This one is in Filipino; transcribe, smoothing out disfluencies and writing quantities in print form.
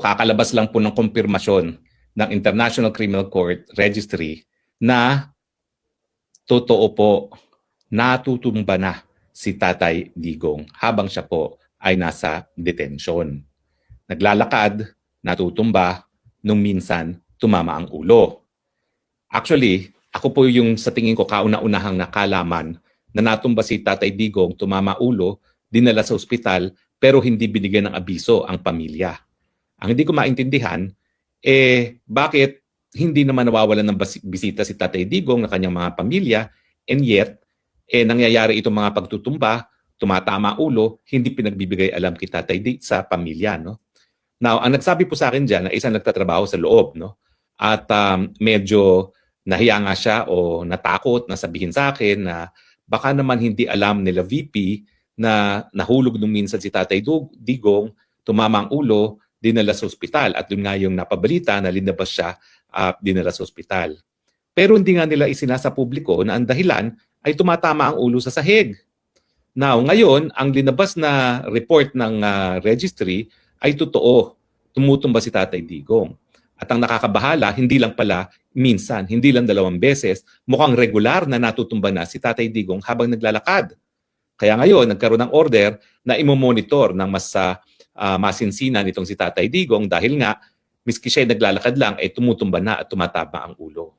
kakalabas lang po ng kumpirmasyon ng International Criminal Court Registry na totoo po, natutumba na si Tatay Digong habang siya po ay nasa detention. Naglalakad, natutumba, nung minsan tumama ang ulo. Actually, ako po yung sa tingin ko kauna-unahang nakalaman na natumba si Tatay Digong, tumama ulo, dinala sa ospital, pero hindi binigyan ng abiso ang pamilya. Ang hindi ko maintindihan, bakit hindi naman nawawalan ng bisita si Tatay Digong na kanyang mga pamilya, and yet, nangyayari itong mga pagtutumba, tumatama ulo, hindi pinagbibigay alam kay Tatay Digong sa pamilya. No? Now, ang nagsabi po sa akin dyan na isang nagtatrabaho sa loob, no? At medyo nahiya nga siya o natakot na sabihin sa akin na baka naman hindi alam nila VP na nahulog nung minsan si Tatay Digong, tumama ang ulo, dinala sa ospital. At yun nga yung napabalita na linabas siya, dinala sa ospital. Pero hindi nga nila isinasa publiko na ang dahilan ay tumatama ang ulo sa sahig. Now, ngayon, ang linabas na report ng registry ay totoo. Tumutumba si Tatay Digong. At ang nakakabahala, hindi lang pala minsan, hindi lang 2 beses, mukhang regular na natutumba na si Tatay Digong habang naglalakad. Kaya ngayon, nagkaroon ng order na imomonitor ng mas masinsinan itong si Tatay Digong dahil nga, miski siya naglalakad lang, tumutumba na at tumatama ang ulo.